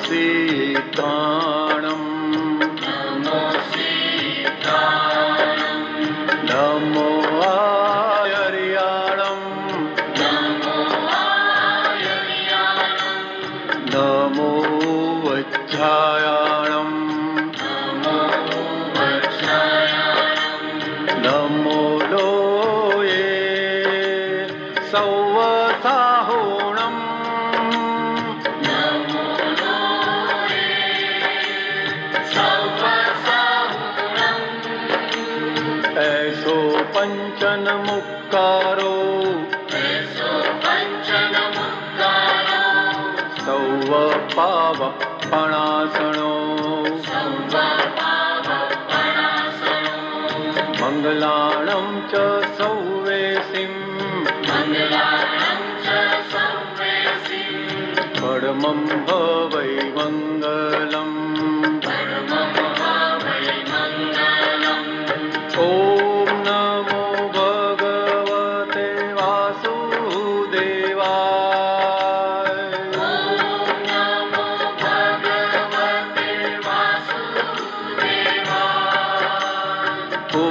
सीताणं नमो सीताणं नमो आयर्याणं नमो आयर्याणं नमो वज्रायाणं नमो वज्रायाणं नमो लोये सौवसाहोणं नमो लोये सौवसाहुणं ऐसो पंचनमुक्कारो ऐसो पंचनमुक्कारो सौवपावपणासनो सौवपावपणासनो मङ्गलाणं च सौवेसिं मङ्गलाणं च सौवेसिं परमं भवै मङ्गलम् परमं भावै मङ्गलम् ॐ नमो भगवते वासुदेवाय ॐ नमो भगवते वासुदेवाय ॐ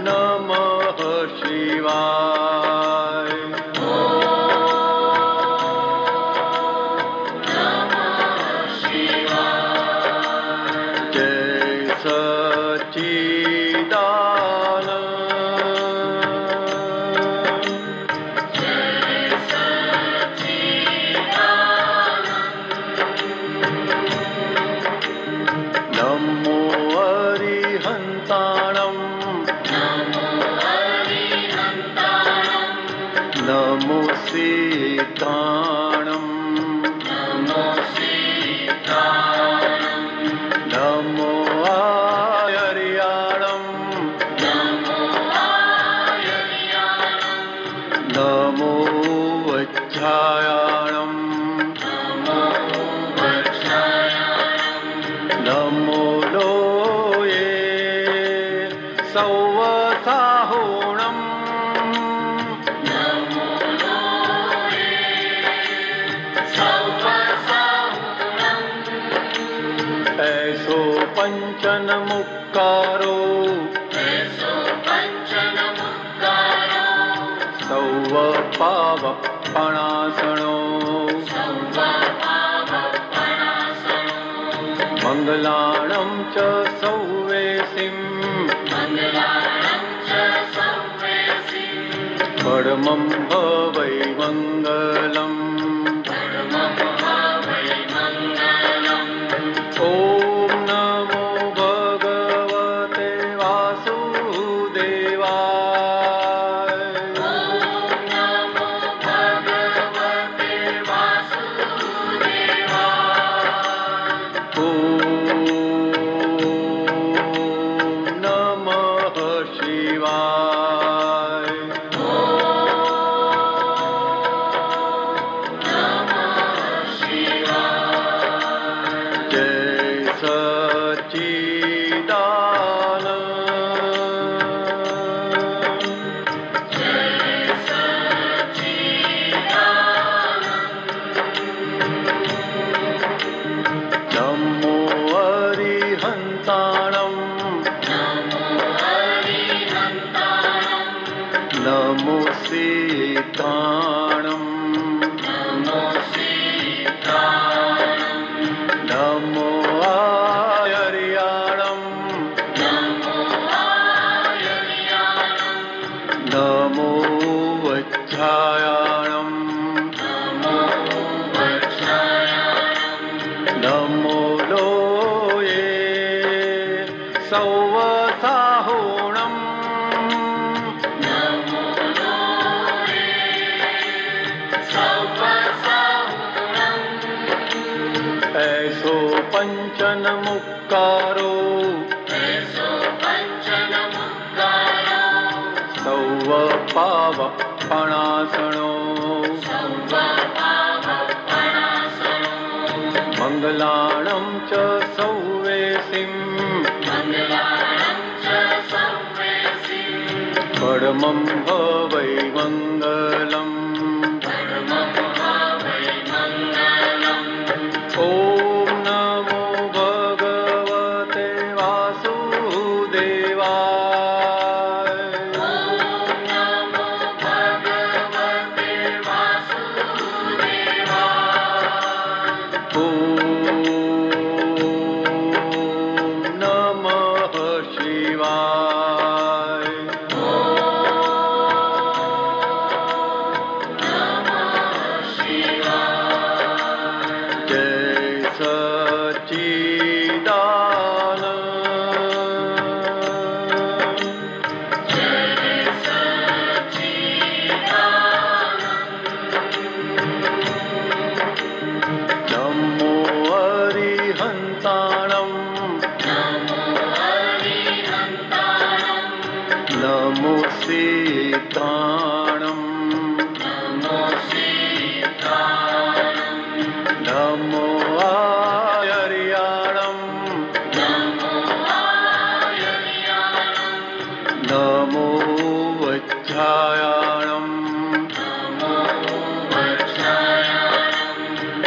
नमः शिवाय ॐ नमः शिवाय जय सच्चिदानंद जय सच्चिदानन्द नमो अरिहन्ताणं नमो हरिहन्ताणं नमो सीताणं नमो सीताणं नमो आयर्याणं नमो आयर्याणं नमो वज्रायाणं नमो वज्रायाणं नमो लोये सौवसाहोणं नमो लोये सौवसाहुणं ऐसो पंचनमुक्कारो ऐसो पंचनमुक्कारो सौवपावपणासनो सौवपावपणासनो मङ्गलाणं च सौवेसिं मङ्गलाणं च सौवेसिं परमं भवै मङ्गलम् परमं भावै मङ्गलम् ॐ नमो भगवते वासुदेवाय ॐ नमो भगवते वासुदेवाय ॐ नमः शिवाय ॐ नमः शिवाय जय सच्चिदानंद जय सच्चिदानन्द नमो अरिहन्ताणं नमो हरिहन्ताणं नमो सीताणं नमो सीताणं नमो आयर्याणं नमो आयर्याणं नमो वज्रायाणं नमो वज्रायाणं नमो लोये सौवसाहोणं नमो लोये सौवसाहुणं ऐसो पंचनमुक्कारो ऐसो पंचनमुक्कारो सौवपावपणासनो सौवपावपणासनो मङ्गलाणं च सौवेसिं मङ्गलाणं च सौवेसिं परमं भवै मङ्गलम् परमं भावै શિવાય. જય સચ્ચિદાનંદ. નમો અરિહંતાણં. નમો સીતાણં. નમો આયર્યાણં. નમો વજ્જાયાણં.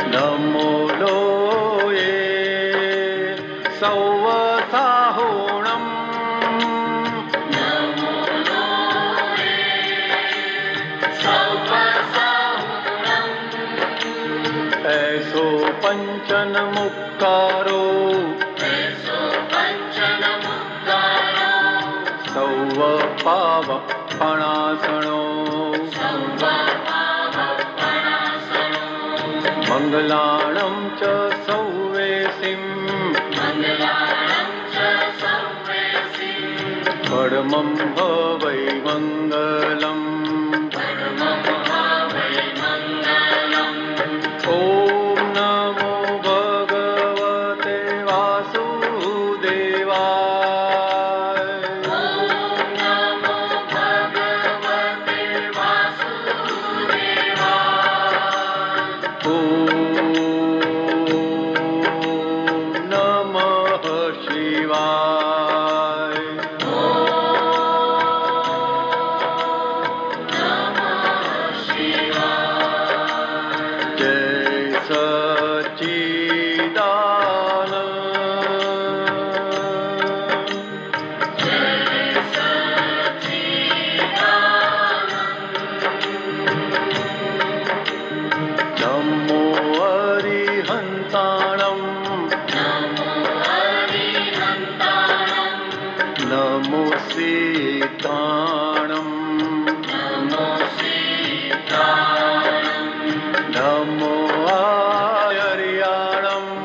નમો લોયે સૌવસાહોણં. એસો પંચન મુક્કારો. સૌવ પાવ પણાસણો. મંગલાણં ચ સૌવેસિં. પરમં ભવૈ મંગલम्. ઓમ નમો ભગવતે વાસુદેવાય. ઓમ નમઃ શિવાય. જય સચ્ચિદાનંદ. નમો અરિહંતાણં. નમો સીતાણં. નમો આયર્યાણં.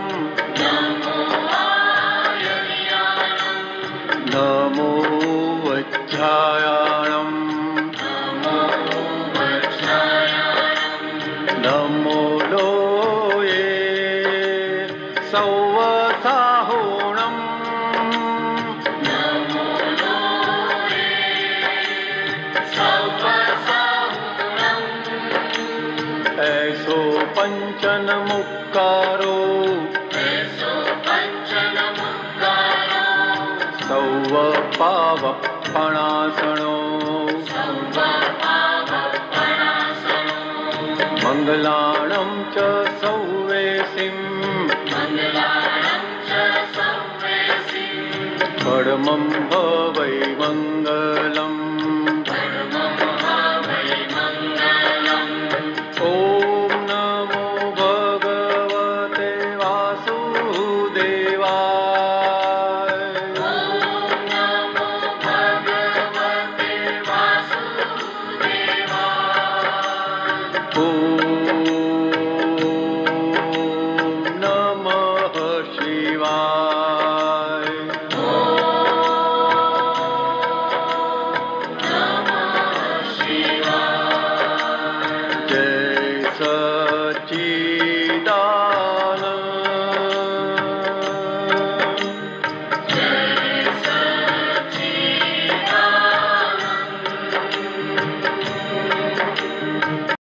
નમો વજ્જાયાણં. નમો લોયે સૌવસાહોણં. એસો પંચન મુક્કારો. સૌવ પાવ પણાસણો. મંગલાણં ચ સૌવેસિં. પરમં ભવૈ મંગલम्. ઓમ નમો ભગવતે વાસુદેવાય.